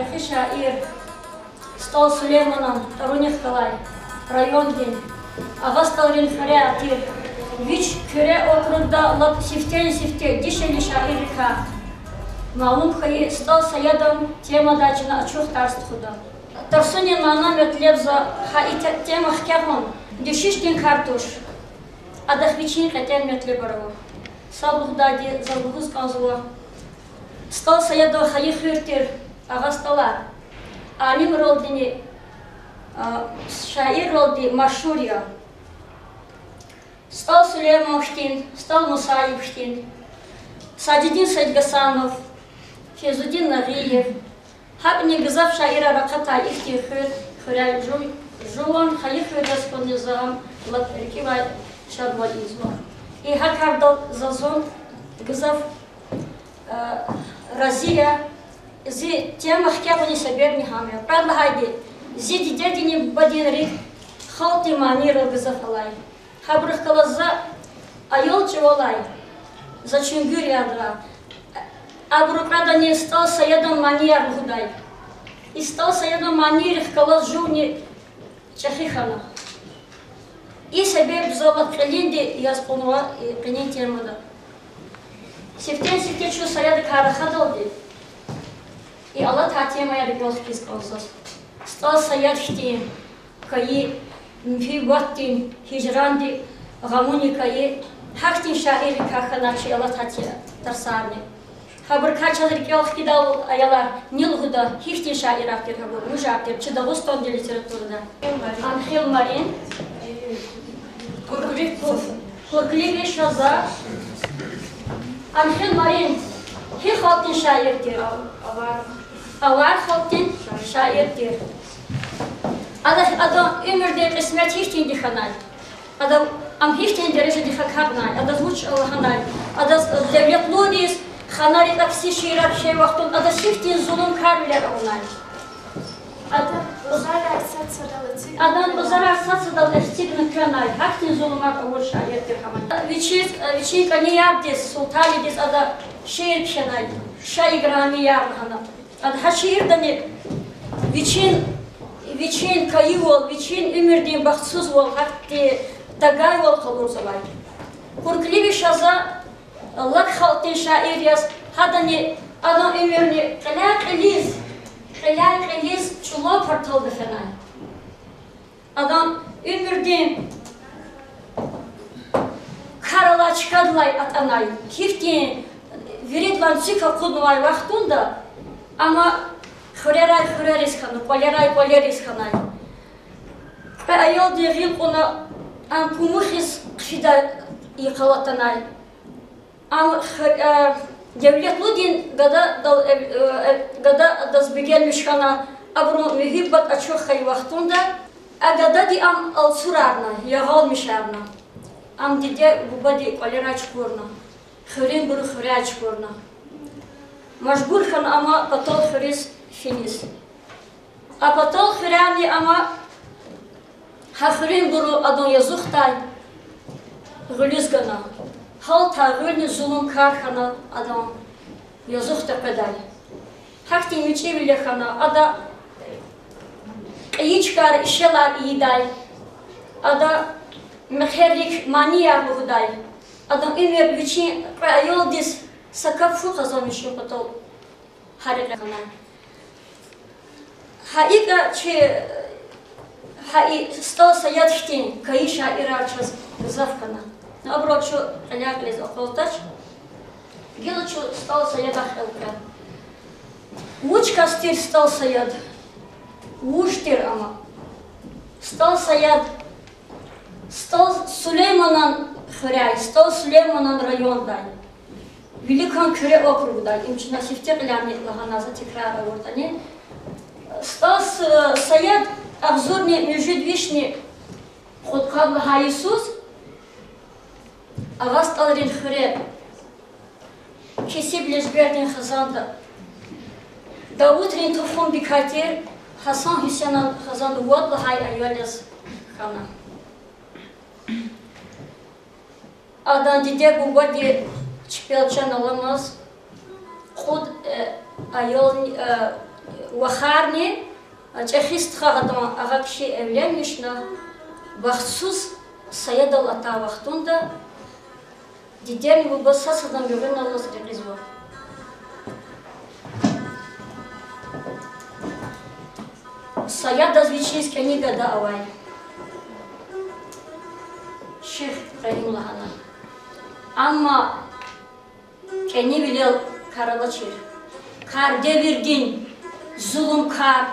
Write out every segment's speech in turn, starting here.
Чехи шаир стал Сулейманом Рунихкалай, район день. Ага сталрин хре атир. Вич кюре округда лап сифте дишели шаирика. Малум хай стал саядом тема дачина ачух тарст худа. Тарсунин мана метлевза хай тема хкягон. Дишиштин картуш. Адахвичин хотел метлебарова. Сабухдади забугуз казуа. Стал саядо хай хвертир. Ага стала. Алим родини шаир роди Машурия. Стал Сулеймановштин, стал Мусаевштин, Садидин Саидгасанов, Фезудин Нагиев. Хабни гзав шаира раката ихти хуряй жуан хаихве гаспонизам латрикивай шадвализма. И хакардал зазон гзав Разия зи тема хкябани саберни хамя. Правда хайди. Зиди дядини бадин рик халти манира гзафалай. Хабрых калаза айол чевалай. За чунгюри адра. Абрукрада не стал саядом манияр худай. И стал саядом манирих калаз жуни чахихана. И себе бзолат калинди я спонуа и калинти ямада. Сифтен чу саяды карахадалди. И Аллах татема я регион спискался. Стал саядхтин, каи мфибаттин, хижранди, гамуни каи, хахтин шаири каханачи Аллах татия тарсарни. Хабр качал регион кидал аялар нилгуда, хихтин шаир актер хабр, мужактер, чедагустон литературда. Анхил Марин, Куркливи Шаза, Анхил Марин, хихалтин шаир тир. Авар халтин шаир тир. Адам ömürde kısmet hiçtin dihanay. Adam am hiçtin derece dihakharnay. Adam muç Allah'anay. Adam devlet lodis khanari taksi şirak şey vaktun. Adam hiçtin zulüm karbiler onay. Adam zarar satsadan estigni kanay. Haktin zulümat olur şair dihamay. Viçi kani yapdis sultanidis adam şiir pşenay. Şair grami yarhana. Adam ha şiirdani Viçin kayı ol, viçin ömürdin bahtsız ol, hakkı dagay ol kalur zavay. Kurklivi şaza, lak haltin şair yaz, hadani adam ömürni kılak eliz çula partaldı fenay. Adam ömürdin karala çıkadılay atanay, kiftin viritlan çıka kudulay vaktunda ama Хурерис хана, полерис хана. Айол дегил кона ам пумухис кшида икалатанай. Ам девлет лудин гада дазбигел мишхана абру михиббат ачухай вахтунда, а гада ди ам алсурарна, ягал мишарна. Ам диде бубади полерач курна. Хурин буру хуряч курна. Машгур хан ама патол хурис Финис. А потом хряни ама хахрин буру адон язухтай гулизгана. Халта гульни зулум кархана адон язухта педаль. Хакти мичевиле хана ада киичкар ишелар идай. Ада мехерик мания бугдай. Адон имер вичи айолдис сакафу казамишо потом харикана. Хаига че хаи стал саядхтин каи шаира час завкана. Наоборот, что халяклез околтач, гило что стал саядахелка. Мучка стир стал саяд, уштир ама. Стал саяд, стал Сулейманан хряй, стал Сулейманан район дай. Великан кюре округ дай, им чина сифте гляни лаганаза текрара вортани. Стас саяд обзорни междвишни ходкабла Хаисус, а вас талрин хре кесиб лежбердин хазанда. Давутрин туфун бикатир Хасан Хюсенан хазанду водла хай айолес хана. Адан диде бубади чпелчан аламаз худ айол Vaharni, çekhist xağadan ağa kişi evlenmişna, vaxtsuz sayadal ata vaxtunda, diderni bu basasadan görün Allah sırrız var. Sayada звучит книга да авай. Şeyh Rahimullah'ına. Ama kendi bilel karalaşır. Kar devirdin, zulüm kar,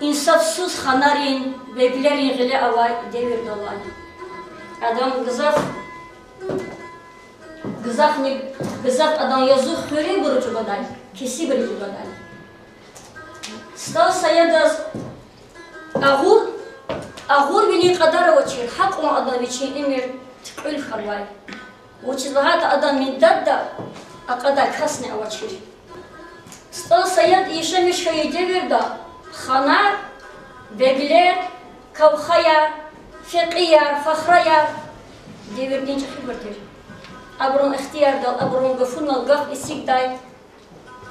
insafsız hanarin, beklerin gile avay devir dolay. Adam gızaf adam yazık höre burucu baday, kesi burucu baday. Стал саядас агур бини қадара очи хақ он адам вичи имир тқул харвай очи лахат адам миндадда ақада касне очи стал саяд иша мишхай деверда хана беглер кавхая фиқияр фахраяр девердин чахи бартир аброн ихтиярдал аброн гафунал гаф исигдай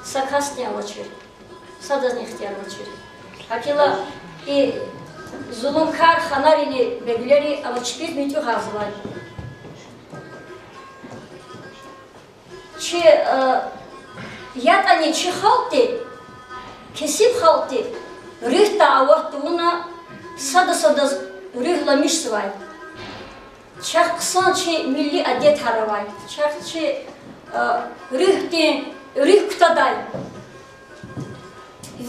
сакасне очи Sadaz ne ihtiyar olacak. Hakila zulümkar xanarini begleri ama çipir mítü hazırlar. Çi yatani çi halti kesip halti rih davattuna sada rihlamış svay. Çak kısan çi milli adet haravay. Çak çi rih kutaday.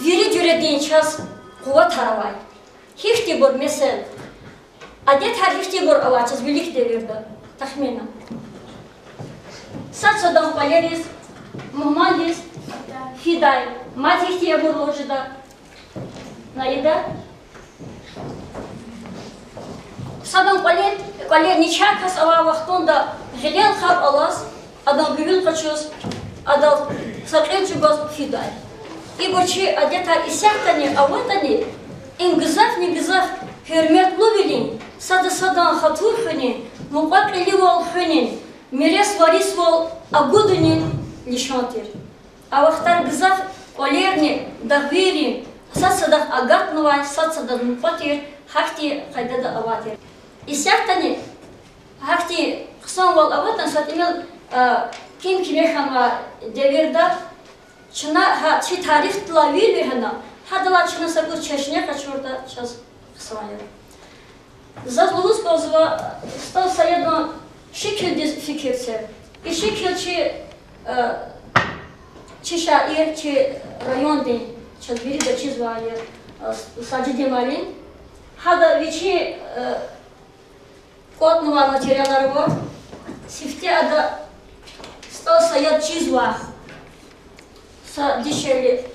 Veri cüredin çaz kuvat haravay. Hifti bor mesela. Adet her hifti bor avaçız birlikte verdi. Tahminen. Satsadan paleriz, muhmadiz, fiday. Mat hiftiye bor lojida. Naida. Sadan paler niçer kas ava vaxtında gilel xab alas, adam güvül kaçız, adam sakınçı gaz fiday. İborçi adeta isyahtani, avatani, in gızaf ni gızaf, hürmetli bilin, sadan hatur hünin, mubakili vol hünin, mires varis vol agudunin nişantir. Avaktar gızaf olerni, dağvirin, sadan agatnuvay, sadan mupatir, hakti kaydada avatir. İsyahtani, hakti kısan vol avatan, satimel kim kimeşama devirda, Çına çi tarih tlavil bir hana, hadala çına sakız çeşne kaçırda çaz kısmayır. Zatlulus bozva stav sayadan şekilde fikirse, bir şekil çi şair çi rayon din, çaz biri de çiz vali, sadece demalin, hada viçi kod numara materyalları var, sifte ada stav sayad çiz var. Dişeli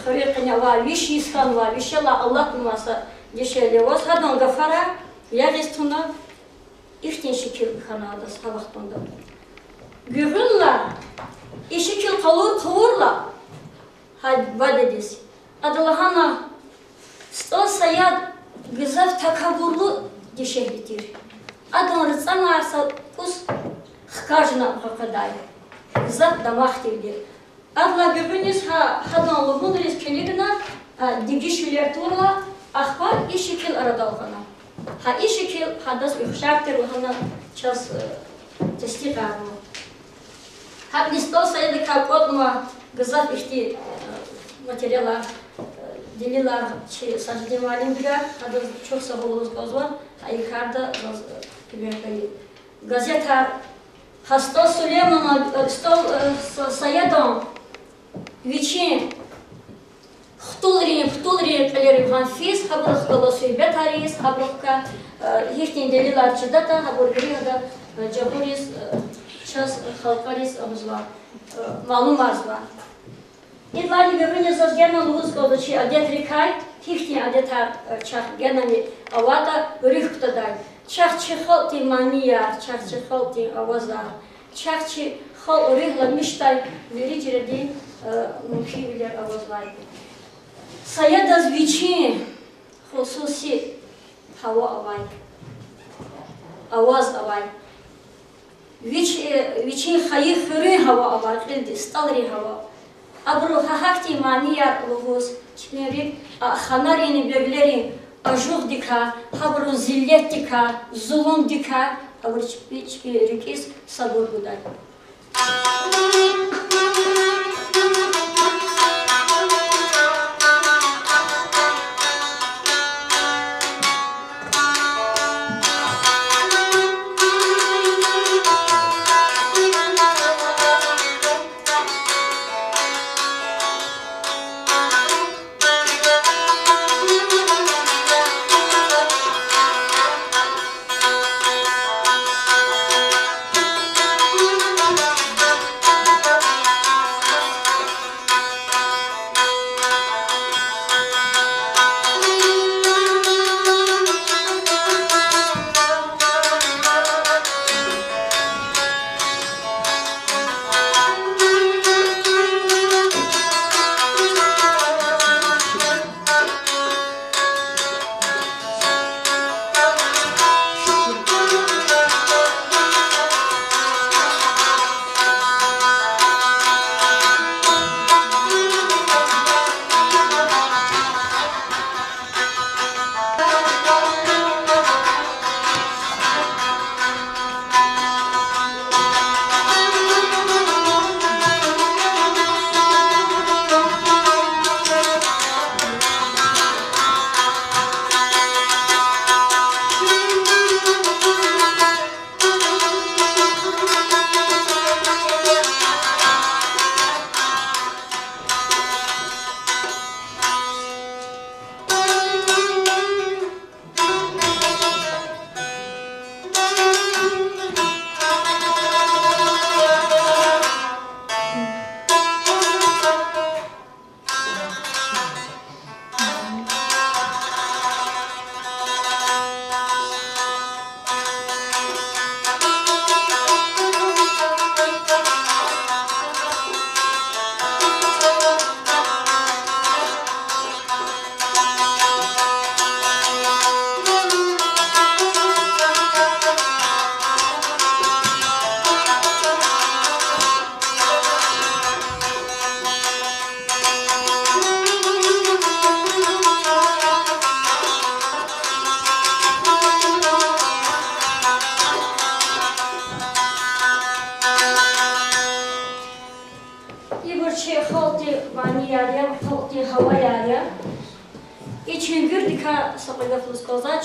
xariqina var, viş iskan var, vişela Allah numasa dişeli var. Hadan gafara yağistuna iftin şekil kanadas havaxtunda. Güğünla işikil kalur kavurla vadedis. Adalahana stal sayad gızaf takavurlu dişelidir. Adan rıtsan arsa us xkajna xakaday. Zat damahtirdir. Adla göbünüz hadan lobunuriz keligina digişüler turla ahbar işikil aradalgana. İşikil hadas üxşartır ve hana ças testik armu. Nistal sayıda kalkotma gızat ihti materyala dililer sadece malum birer hadas çok sabırlıyız gazvan. Yukarıda gazete Hasta Süleyman Sayadan Viçin Xtulri Kaleri Hanfis Habruh Kalasui Betaris Habruhka Hiftin Delilar Çidata Haburgiriyada Caburis Ças Halkaris Abuzva Malum Arzva İdvari Göbünü Zaz German Luz Kalıçı Adet Rikay Hiftin Adetar Çak Genani Avata Rühtaday Çakçı halti maniyar, çakçı halti avazlar, çakçı hal rihla miştay vericiredi mümkünler avazlar. Sayadaz viçin hususi hava avay, avaz avay. Viçin hayır hürü hava avay, kildi stalri hava. ابرو هاکتی مانیار لغوز چنیری خانارینی بگلری اجوق دیکا ابرو زیلیت دیکا زلون دیکا ابرو چپی ریکیز صبور بودن.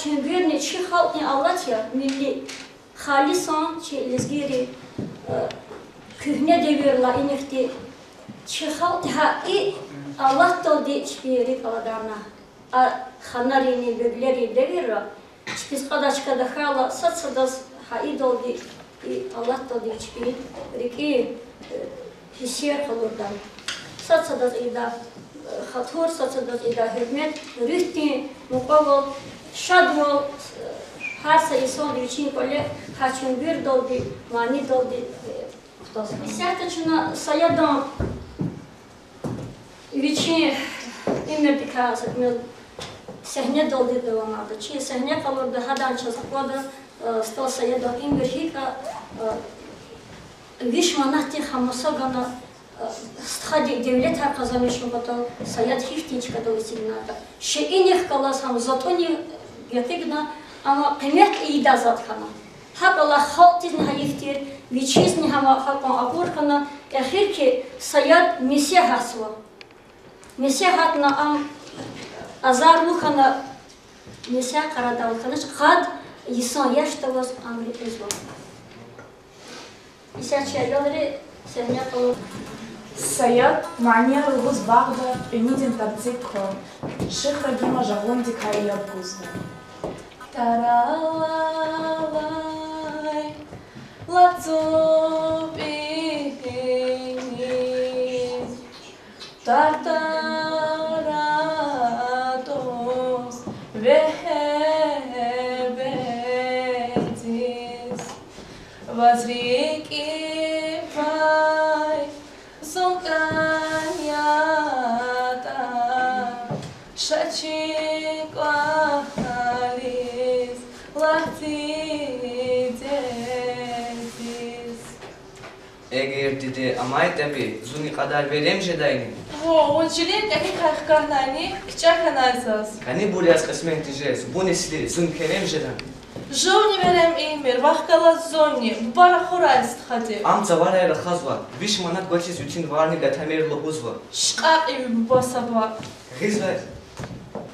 Çünkü çi halkın Allah'ya milli halisan çi lezgiri kühne devirla inirti çi halk ha i Allah da di çpiri kaladana xanarini bögleri devirra çpis qadaşkada hala satsadas ha i doldi Allah da di çpiri riki hisiyer kalurdan satsadas ida xator satsadas ida hürmet rühti muqaval شادمو هر سایسان دیچین کلی خچون بیر دادی وانی دادی سیاست چنا سایدان ویچین ایمردی که میل سحنه دادی دوامده چی سحنه کلورده هدان چزخواده ستال سایدان ایمردی که ویش مناتی خمساگانا خدی devlet kazanmışım batal sayat hiç çıkadı usulünde. Şeyin kalas ham zatoni getirgna ama kıymet iyi da zat kana. Hak Allah halkın hayıftır, viçizni hama halkın abur kana. Ahir ki sayat misya haswa. Misya hatna am azarlu kana misya karadal kana. Kad insan yaştavas Amerika'da. İsa'çaları sehne kalı. Sayat mania luz bagda unidin tabziko shikha gima jagundi kaya buzna tarawai latsubi tartaratos vehebetis vazriki Eğer dedi Де амайтами зуни қадар верем жедайни. О, жилин каких хахканани, кчаханайсас. Кани були аз қисмен тижес, бунесли зун керем жедан. Жони верем имир, вахкала зони, бара хурайст хати. Ам цавара ера хазва, виш манат гочис утин варни гатамер лохузва. Шқақи басаба. Ғизва,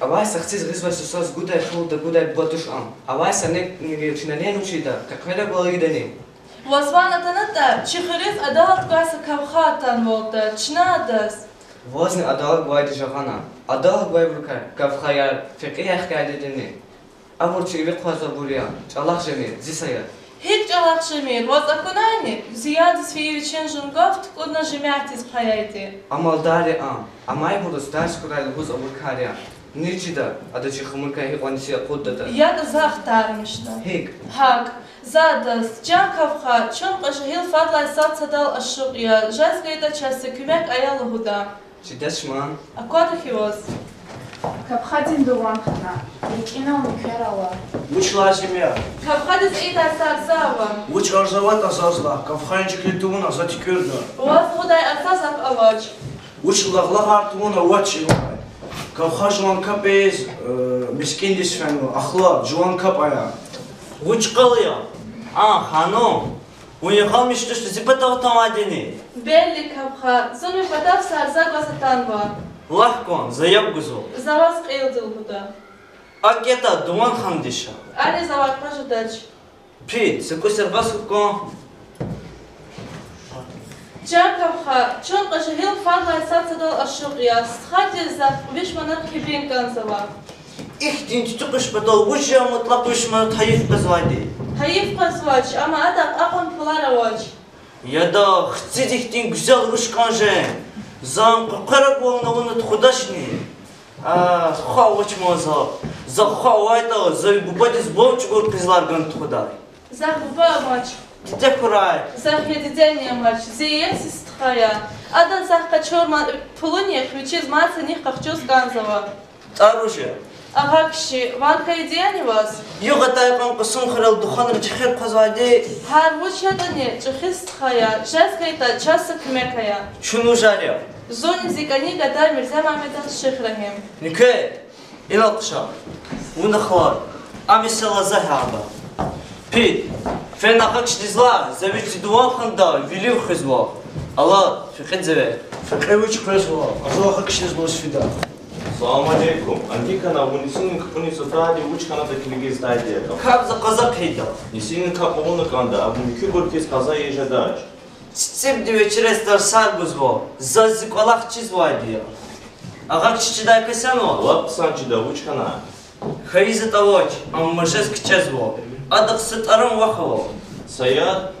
авай сахциз ғизва сусаз гудай хулда гудай батуш ам. Авай санек чинанен учида, какведа голагидани. Возванатаната, чихырис адалат гайса кавхатан волта, чнадас. Возни адалат гуайди жағана, адалат гуай бұркай, кавхаяр, фиқи ахкайдедини. Абур чивит хазва бурия, чалах жемир, зисая. Хит чалах жемир, возакунайни, зиядис фиевичен жунговт, кудна жемятис паяйти. Амалдари ам, амай бурус дарс курай лгуз абур кария. Ничида, ада чихамуркай хиқонисия куддата. Яда захтармишта. Хик. Хак. Задас, джан кавха, чон қашахил фадлай садсадал ашуқия, жайскайда часы күмек аяла худа. Чидас шман? Акода хивоз? Капхадин дуан хана, икина уникерала. Уч лазимя. Кавхадис ида сарзава. Уч арзават азазла, кавханчик литуна затикюрда. Уаз худай асазак авач. Уч лаглах артуна уачи. Кавха жуан капез, мискиндис фену, ахла, жуан капая. Уч қалия? Ханум, уехал мечту, что зипатал там одини. Белли кавха, зуми падав сарзак васатанва. Лахкон, заяб гузол. Заваз қилдил худа. Акета дуан хамдиша. Али завак прожудач. Пит, секусер басукон. Джан кавха, чон қашахил фадлай садсадал ашуқия, схати зак вишманат хибин канзава. Их дин тутуқыш батал, уж мутлақ вишманат хаиф казвади. Хаиф казвач, ама адак ақон пуларавач. Яда, хцидих дин гузел рушкан жен. Зам қақарак волна унат худашни. Хавач маза. За хавайта, за бубадис бовчугур кизларган худай. Зах буба мач. Те хурай. Зах едидения мач, зиесис тхая. Адан зах качорман пулуния ключи из маца них кахчус ганзава. Оружие. Агакши, ванка идеяни вас? Юга тайкан кусун храл духан рчихер казвади. Хар вучадани, чухис тхая, жескайта часа кмекая. Чуну жаря. Зони зикани гадар мирза мамедан шихрахим. Нике, илакша. Унахлар. Амисала захаба. Пит, фен ахакш дизла, завичи дуан ханда, вилив хизва. Алла, фикет заве. Фекевич хрезва, азаха кшиз лосфида. Салам алейкум. Антикана унисин капуни сутради учкана да килигиз дайдека. Каб за казак хейда. Нисин капуна канда, абун кюбуркис каза ежедач. Цеп ди вечерес дарсар гузво. За зиквалах чизвайдия. Агак чичидай касяно. Лап санчида учкана. Хаиза тавоч, аммажес кчезво. Адак сыт арам вахало. Саят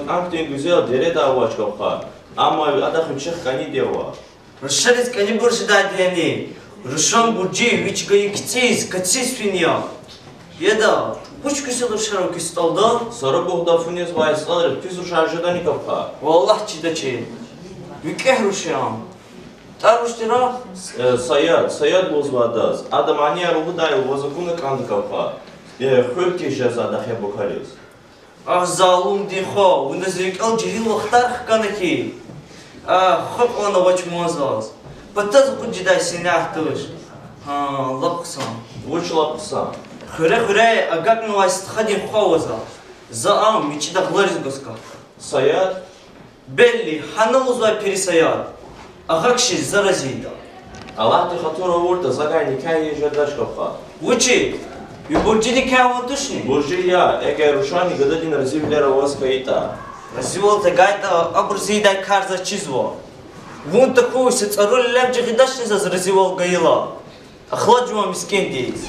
амтин гузел дереда авачкавха. Ама адах мчих кани дева. Расшарит кани буржидадияни. Рушан бурджи вичгаи кцис, кацис финия. Еда, хуч киселу шароки сталда? Сарабухда фунез вайслар, пизу шаржедани кавха. Валлах чидачи. Викех рушам. Таруштира? Саят бозвадаз. Адам ания рухудай возакуна канда кавха. Хөлки жаз адах ябукалис. Ах залум дихо, уназрик ал джихил вахтар хканаки. Хоп она вач мазаз. Патаз худжидай синяхтуш. Лапксан. Уч лапса. Хуре, агак нуайст хадин хаваза. Заам мичида гларис госка. Саят? Белли, хана узвай пересаят. Агакши заразида. Аллах ты хатура урта загай никай ежедач кавха. Учи, юбурджини кявантушни. Буржия, эгер рушани гададин разивлера васкаита. Развивал-то гайта абурзидай карза чизво. Вон такой се цароль лябджи гидашни развивал гаила. Ахладжуа мискин дейц.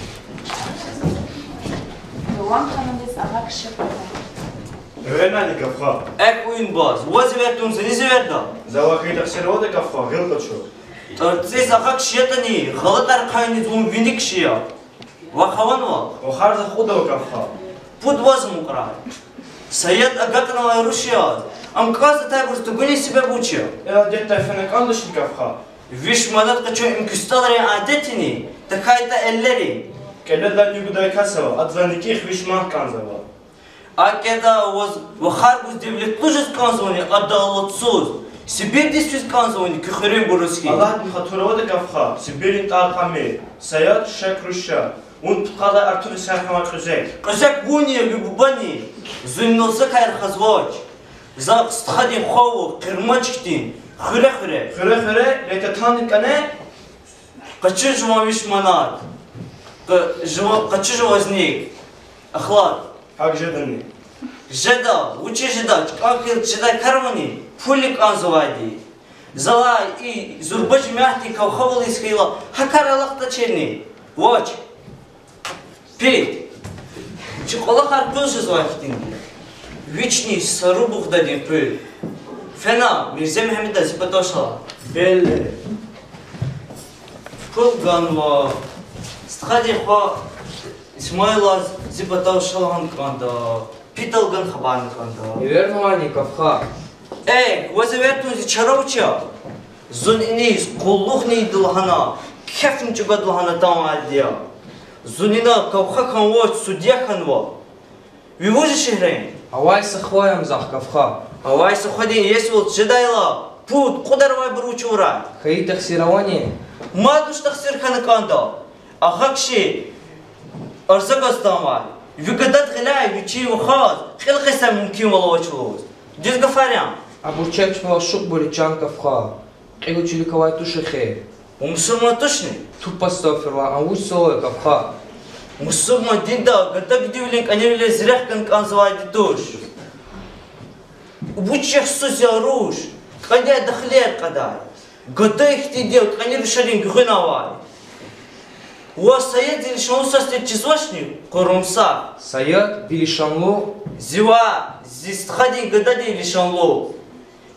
Дуан ханадис агак шипата. Ренани кавха. Ек уинбаз, уазивертун за низиверда. Завахита ксерода кавха, гилкачу. Торцис агак шиятани, халатар кайни двум виник шия. Вахаванва. Охарза худал кавха. Пуд вазмукра. Саят агакнава рушия. Амказа тайбур тугуни себя буча. Детта фенек андышни кавха. Виш манат качо имкусталари адетини. Такайта эллери. Келеда нигудай касава, адзаниких вишман канзава. Акеда вахаргуз девлетлужес канзони адалотсуз. Сибир дисвиз канзони кюхерин буруски. Allah bir hatırlamadı kafka. Sibirin tarkami. Sayat şekruşa. Un tutkala artık sen kamak özek. Козак буни бубани. Зуннолса кайр хазвоч. Зак стхадин хову кырмачктин. Хыре. Höre lete tanık ne? Качы жумавиш манат. Качы возник. Ахлад. Akjedini. Жеда, учи жеда, как жеда кармани, пулик анзувайди. Зала и зурбач мяхти кавхавал исхила, хакар алахта черни. Watch. Пей. Чикола харпыл жезвахтин. Вечный сарубух дадин пыл. Фена, Мирзе Мехмеда зипатошала. Belli. Пыл ганва. Стхади хва Исмайла зипатошалан канда. Питалган хабан канда. Неверно, Ваня, кавха. Вазавертун чаровча. Зун инис коллухни дулхана. Кефн чуга дулхана там адия. Зунина кавха канва судья ханва. Вивожи шехрен. Авай сахваем зах кавха. Авай сахвадин есвол чедайла. Пут кударвай бручура. Хаи тахсирование. Мадуш тахсир ханаканда. Ахакши. Арзагастамай. Вигадат гиляй вичи вахаз. Хилхиса мумкин валавачулоз. Диз гафарям. Обучать шук буричан кавха. Килу чиликовай тушехе. Мусульман точно? Тут постаферла, а уж соло кавха. Мусульман динда, гадак дивлинг, они вели зрях канзывайди туш. Убучех сузя руш. Кадя дахлер кадай. Гада их ты делают, они решали гюхинавай. У вас саят или шанлу состет чизвашни? Корумса. Саят, били шанлу. Зива, здесь хадин гадади или шанлу.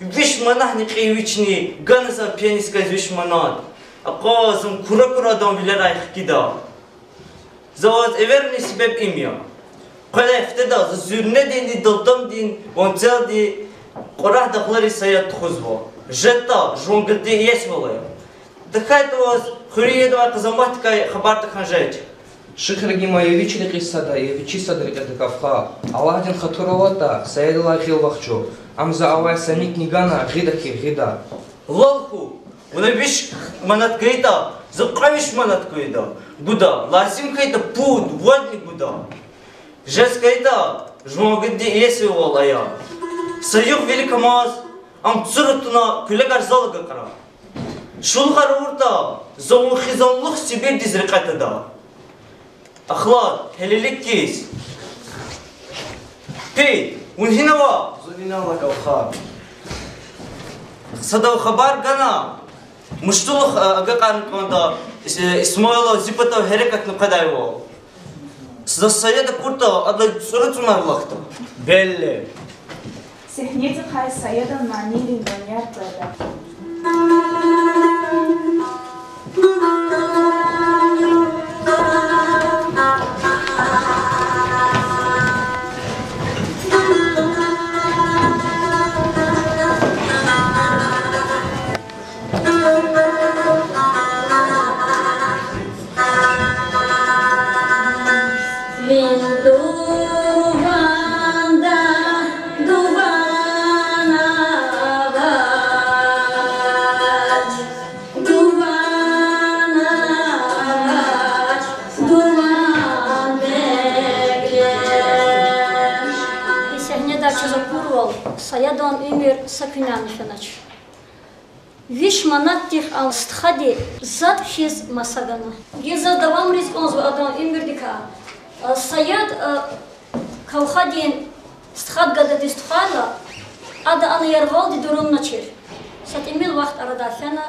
Виш манах не кривични, ганаса пианиска виш манат. Аказым кура дам вилерай хкида. Заваз эверни себеб имя. Калай фтеда, за зюрне дин далтам дин, вонцел ди, корах дахлари саят хузва. Жета, жунгати есвалая. Дакайт вас хуриедва казаматка хабарта ханжач. Шихраги маевич ли кисада, евичи садрик это кавха. Аллахдин хатуровата, саядла хил вахчу. Амза авай самит нигана, гидахи гида. Лалху, унабиш манат гайта, закавиш манат гайда. Гуда, лазим кайта пуд, водник гуда. Жес кайта, жмогадди есвалая. Саюх великамаз, ам цурутуна күлегар залга кара. Шулхар урта, зону хизанлух Сибир дизрикатада. Ахлад, хелилик кис. Пей, унхинава. Зунина кавха. Садав хабар гана. Муштулух агакан канда Исмаила зипата херекат нукадайво. Сасаяда курта адла сурутуна влахта. Belli. Сехнете хай саядан манилин баняр када. Саядан умер сакунян фенач. Виш манаттих ал стхади зад хиз масагана. Геза давам ризк онз адан умер дика. Саяд кавхадин стхад гада дистхала ада ана ярвал ди дурун начир. Сат имел вахт арада фена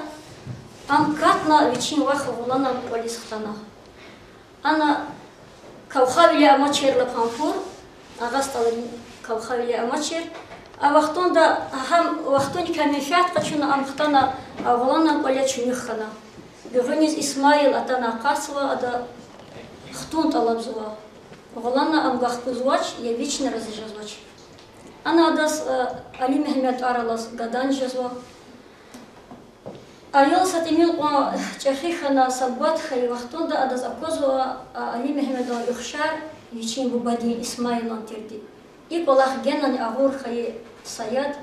ам катна вичин вах вулана полис хтана. Ана кавхавили амачир ла пампур агасталин кавхавили амачир. А вахтонда хам вахтони камифят качуна амхтана авлана полячунихана. Гевниз Исмаил атана касва ада хтун талабзува. Валана амгахпузвач я вечно разжазвач. Она адас Али Мехмед аралас гадан жазва. Аял сатимил чахихана саббат хай вахтонда адас акозва Али Мехмед юхшар вичин бубади Исмаил антирди. и колах генан агур хай саяд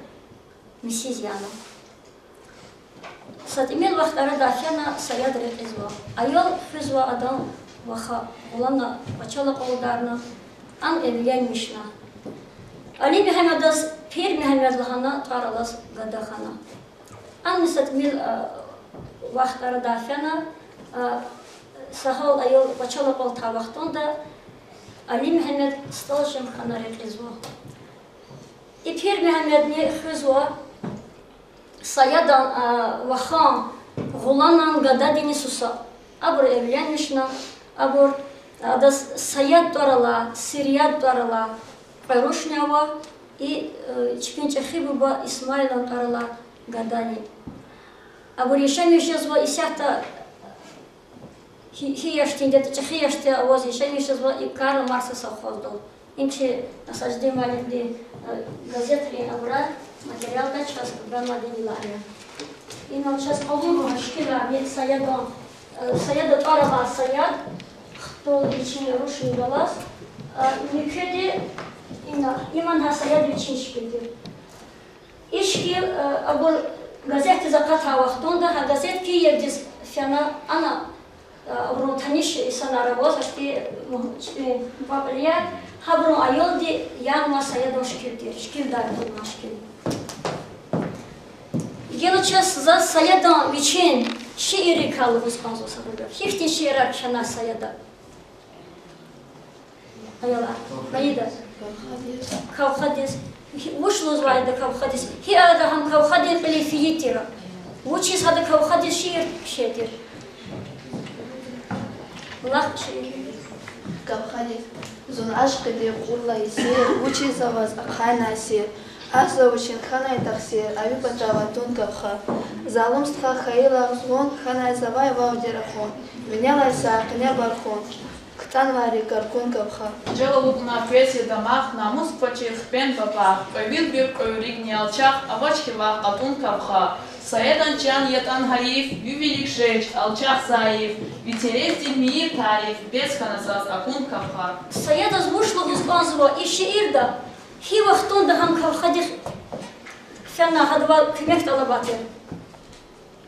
мисизяна. Сатимел вахтара дахяна саяд рекизва. Айол физва адам ваха улана бачала колдарна ан evlen mişna. Ali Muhammed'as Pir Muhammed lahana taralaz gadahana. An satmil vaqtara dafana sahal ayol bachala kol tavaqtonda Ali Muhammed stalshim khana reqizwa. Pir Muhammed ne khuzwa sayadan vahan gulanan gadadini susa. Abur evlenmişna abur da sayad tarala siriyad tarala Парушнява и Чпинчахибуба Исмаилом Тарала Гадани. А решение сейчас и сята хияштин где-то чахияште авоз решение сейчас и Карл Маркса совхоздал. Инче насаждение маленькие газеты авра материал да час программа денилария. И нам сейчас полуну шкила нет саяда Тарала саяд кто лично рушил голос никогда İman hasayad için şikildir. İşkil abur gazete zakat havaqtonda ha gazet ki yevdiz fena ana abur taniş isan arabos işte muhabiriya habur ayol di yan masayad şikildir. Şikil dar bu şikil. Gelças za sayadan için şiiri kalıbız kanzo sabır. Hifti şiirar şana sayada. Ayola. Bayida. Кавхадис, вышло звали Кавхадис. Хи ада хам Кавхадис были фиитира. Учись ада Кавхадис шир шетир. Лахчи. Кавхадис. Зон ашкы де курла исир. Учись за вас ахайна сир. Аза учин ханай таксир. Ави патаватун кавха. Залумстха хаила зон ханай завай ваудирахон. Менялайса кня бархон. Ктанвари каркун кавха. Джелалук на песе домах, на мус почих пен папах, койвил бир койриг не алчах, а вачки вах катун кавха. Саедан чан етан хаиф, ювелик шеч, алчах саиф, ветерев димир тариф, без ханасас акун кавха. Саеда звушло вузбанзво и шиирда, хи вахтун да хам кавхадих фена хадва кмек талабатер.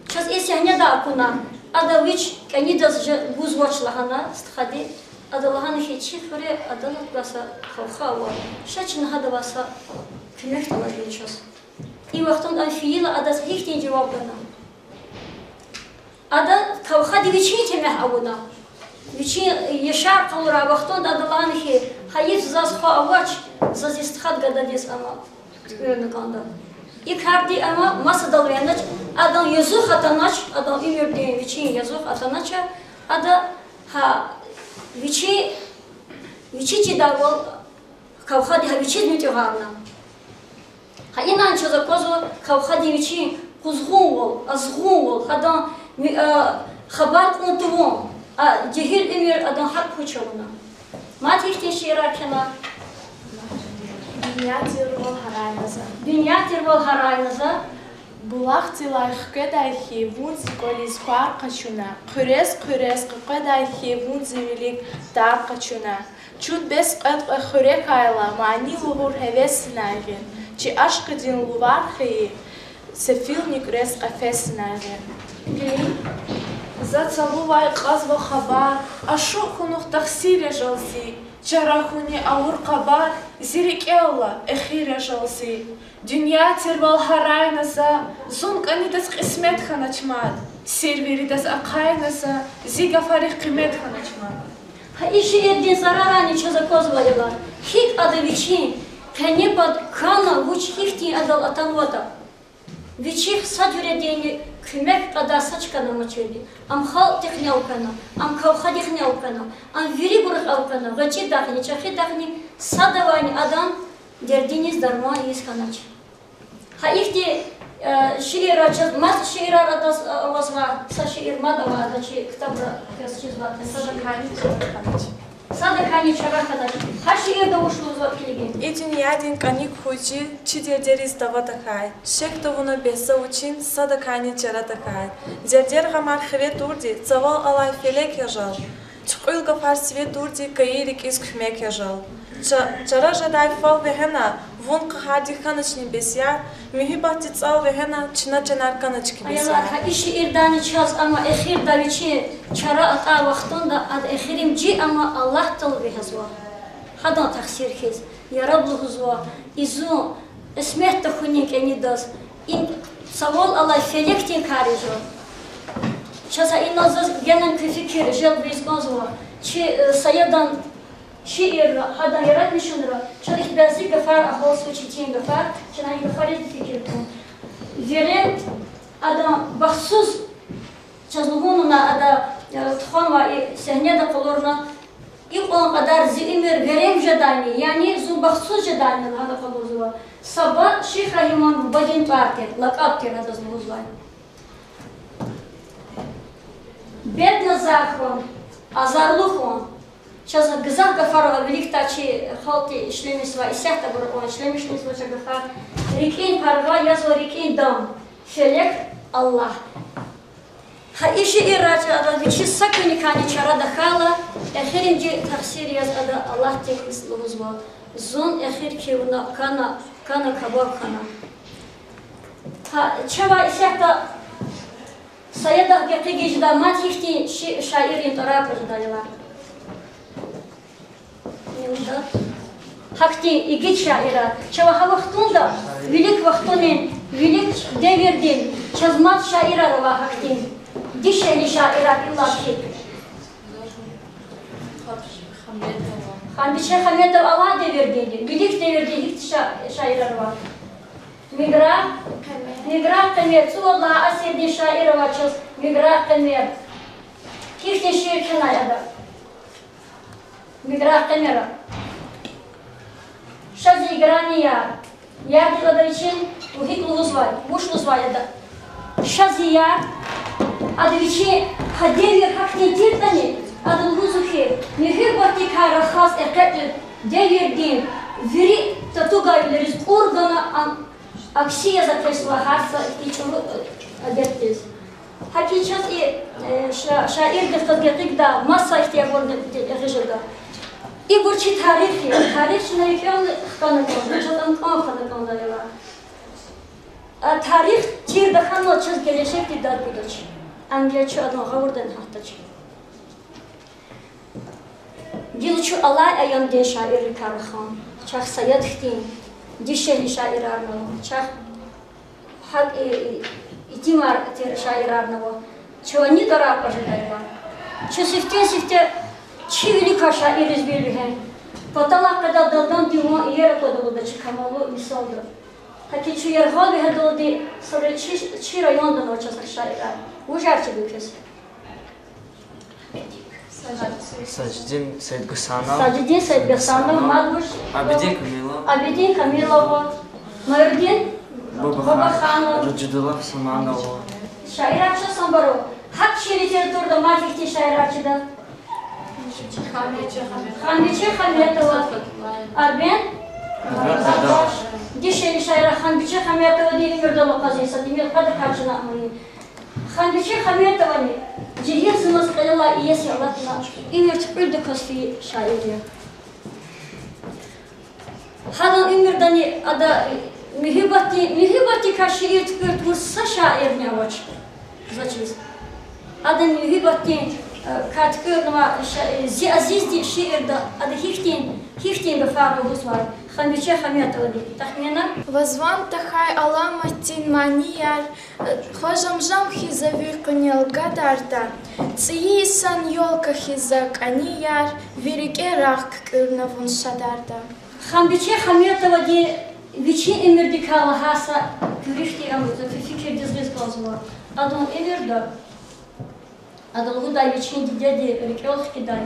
Час эси хняда акуна, ада вич канидас гузвоч лахана стхади, ада лахана хичи фуре адалат баса кавхава, шачин хадаваса кмек талабатер час. И вахтун анфиила ада хихтин жаваб дана. Ада кавхади вичи темех авуна. Вичи ешар калура вахтун ада лахана хи хаиф заз ха авач заз истхад гададис ама кмеканда. И карди ама масадал венач адан язух атанач адан имерден вичи язух атанача ада ха вичи чидавол кавхади ха вичи дмитюгавна. Ха инанчо за козу кавхади вичи кузгунвол азгунвол адан хабар кунтувон а дегир имер адан хак пучавна. Матихтин ширакена Dünya terval haraynaza. Булах тилай хкедайхи вунзи колис пар качуна. Курес ккедайхи вунзи велик дар качуна. Чуд без кэт хурек айла мани лугур хевеснайген. Чи ашкадин лувархи сефилник рес кафеснайген. Зацалувай казва хабар, ашухунух тахсире жалси. Чарахуни аур кабар, зирикелла эхире жалси. Dünya terval haraynasa, zun kanidас qismet xanachmad. Serveridas aqaynasa, zigafarih qimet xanachmad. Ha işi erdin zararani çaza kozvayalar. Hik adı viçin, kenepad kana vuç hifti adal atanvata. Viçih sadüredeni kümek kadar saç kana maçeli. Am hal tekne alkana, am kavha tekne alkana, am viri burak alkana, gacı dahni, çakı dahni, sadavani adam derdiniz darma iz kanach. Ha ihti şiir açız, mat şiir aradas avazva, sa şiir madava da çi kitabra yazçızva. Sadakani çarakadaç. Ha şiir de uşluzva kiligi. И дюньядин каник хучи, чидердерис дава такай. Шек тавуна беса учин, садакани чара такай. Дердер гамар хве турди, цавал алай фелек яжал. Чуқил гафар све турди, каирик из кхмек яжал. чара жадай фал вехена, вон кахади ханочни бесяр, михибати цал вехена, чина чанар каночки бесяр. Ayala, işi irdani çaz ama ehir daviçi çara ata vaxtında ad ehirim ci ama Allah tel behazwa. Hadan taksir khiz. Ya Rablu huzwa. İzu esmet de xunik enidas. İn savol Allah felektin karijo. Çasa inazaz genen fikir jel bizgazwa. Çi sayadan şiir hadan yaratmışındır. Çalık bazı gafar ahol suçitin gafar. Çana gafar fikir tun. Veren adam baxsus çazluğununa ada txon va sahnede qolurna ilk on kadar zimir verem jadani yani zu baxsus jadani hada qoluzwa sabah Şeyh Rahimon badin parti laqab ter hada zuzwa bedna zakhon azarlukhon çaza gzak gafarova veliktachi khalti ishlemisva isahta bur ishlemisva gafar rikin parva yazwa rikin dam felek Allah. Ha işi iraca da bir şey sakın kani çara da kala. Ehirinci tafsir yaz ada Allah teklisluz var. Zon ehir ki ona kana kabak kana. Ha çava isahta sayada getici da matihti şairin tarafı da yalar. Ne Hakti igit şaira. Çava ha vaxtunda vilik vaxtonin vilik devirdin. Çazmat şaira rava haktin. Dişeli şaira illahi. Xandiçe Xametov Allah devirdin. Vilik devirdin hiç şaira rava. Migra kamet. Suvallah asirdi şaira rava çaz. Migra kamet. Kifte şiir kenayada. Migra kamera. Şazi graniya. Yardıladığı için bu hit uluzvay, muş uluzvay da. Şazi ya, adı içi hadevir hakni tirtani, adı uluzuhi, mihir bati kara khas eketli devirdin, viri tatugaylarız organa aksiye zakresva harsa içuru adettiz. Haki çazi şair gıftagetik da masa ihtiyabor rejada. İyi burçi tarihi, tarihçine yıkıyan kanıklandı, çatan kanıklandı ya. Tarih çir dahan o çiz gelecek didar budaç. Angliyaçı adam havurdan haftaç. Dilçu Allah ayan de şair karxan. Çax sayad xtin. Dişeli şair arnav. Çax hak itimar ter şair arnav. Çoni dara pajadayva. Çsifte Çi velika şair izbirlihen. Patala kadar daldan diwan yer kodalı çıkamalı misaldır. Haki çi yer hal ve hadoldi sonra çi rayondan orçasak şairler. Bu jarçı bükes. Sacidin Said Gısanov. Sacidin Said Gısanov, Madbuş. Abidin Kamilova. Mayurdin Babaxanov. Rıcıdullah Samanov. Şairarçı Sambarov. Hak şi literatürda marifti şairarçıda. Xandiçe Xametova. Arben? Dişeli şaira Xandiçe Xametova diye yurdalı qaziysa demir qadır kaçına amını. Xandiçe Xametova ne? Cihir zımız qılala iyesi Allah'ına. İmir tüpüldü kasfi şairi. Hadan İmirdani ada mühibati karşı irtipürt vursa şair ne vaç. Zaçız. Ada mühibati katkırma azizdi şiirde adı hiftin befarlı var. Xandiçe Xametova tahminen. Возван тахай аламатин манияр, хважамжам хизавир конел гадарда, циyi san yolka hizak aniyar, virike rak kırnavun şadarda. Xandiçe Xametova diye viçin emirdi kala hasa görüştü amızda fikir dizgiz kalzılar. Adam emirde Adalgu da viçin dedi rikol kiday.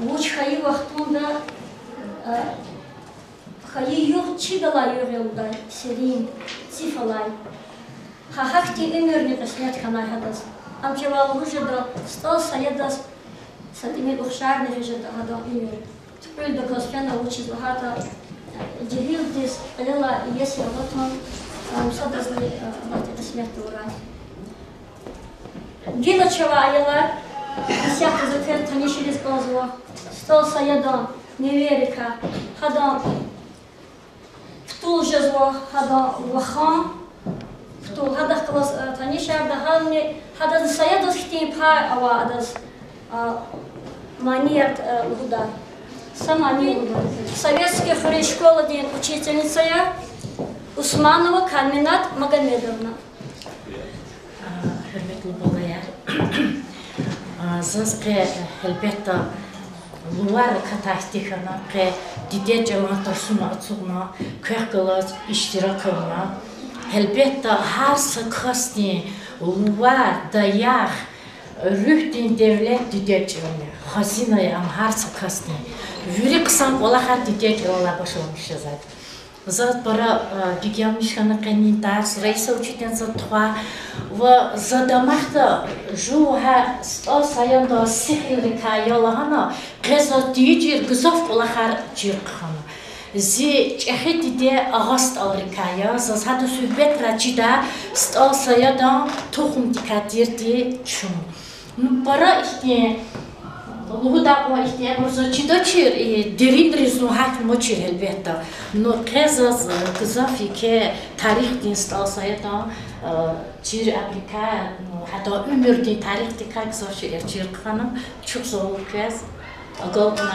Vuç hayı vaxtunda hayı yok çidala yürüyorlar serin sifalay. Ha hakti emirni qismet kanay hadas. Amçeval vujada stal sayadas satimi uxşar nerejada adam emir. Tüpül de kasfena vuçiz hata cehil dis alala yesi alatman sadasni qismet uray. Gila çava ayalar, isyak zaten tanışırız bazıva. Stal sayadan, неверика, хада птул жазва, хада вахан, птул хада класс танишар да хадне хада саядос хтим па авадас манерт гуда. Сама не советская школа день учительница я Усманова Каминат Магомедовна. Hürmetli balayar. Zazqe elbette luar katahtikana qe dide cemaatlar suna atsugna kırkılas iştirakına elbette her sakasti luar dayak rühdin devlet dide cemne hazinaya am her sakasti yürü kısam olahar dide cemala başlamışız zaten. Зад пара гигиамишкана канитарс рейса учительница тва в задамахта жуха саянда сихрика ялахана кеза тижир гзоф улахар жирхана зи чехидиде агаст алрикая зада сүбет рачида саяда тухум дикатирди чум ну пара ихте Луда ихте мурза чидочир дериндризну хат мочир элбетта но кезаз гзафике тарих дин сталсаяда чир абрика хата өмүрдүн тарихти кайсочир чиркана чук зор кез агалтна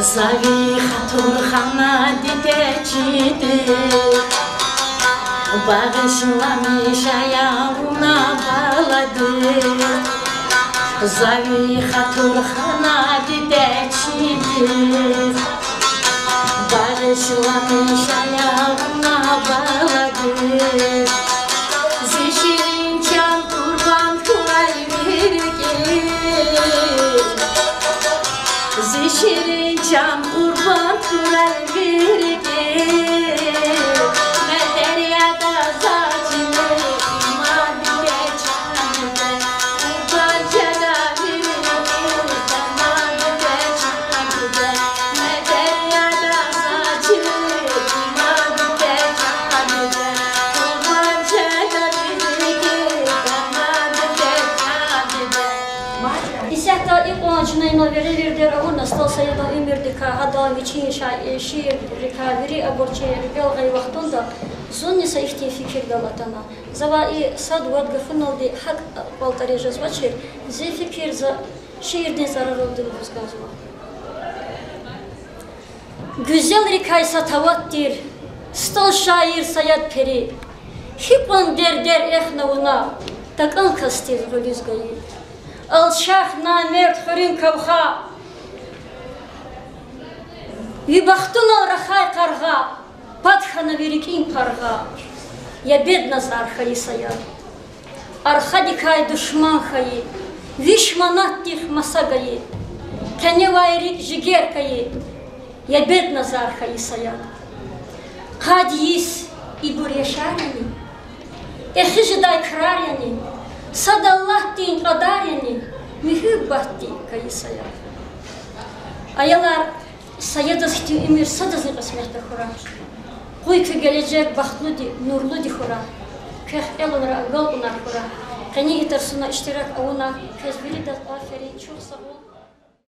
Zavi khatur khana dide chide Bagashulami shayavuna balade Zavi khatur khana dide chide Bagashulami shayavuna balade Zishirin chan kurban kulay verge Zishirin can kurban kurar verge Mederyada zatine madde çanide Bahçede verge madde çanide Mederyada zatine madde çanide Bahçede verge madde çanide Десятая иконочная номера вердер он остался я до имердика хада вичин шир рекавери аборче белгай вахтунда зунни саихти фикир далатана зава и сад вад гафуналди хак полтори жазвачир зе фикир за şiirden zararıldı rüzgazma. Güzel rikaysa tavattir, stol şair sayat peri, hipon der ehnavuna, takan kastir rüzgayı. Al şah namert hırın kavha, vibahtuno rahay karga, padhana virikin parga, ya bednaz arhayi sayat. Архадикай душман хаи, вишманаттих масагаи, каневайрик жигеркаи, я бедна зархаи сая. Хадис и бурешаряни, эхижидай краряни, садаллахти интрадаряни, михюббахти каи сая. Аялар саядасхти имир садазни қасмерта хура. Қуйка gelecek бахтлуди, нурлуди хура. Кех элонра галбунар хура. Кани итарсуна иштирак ауна. Кезбили дат афери чур сагул.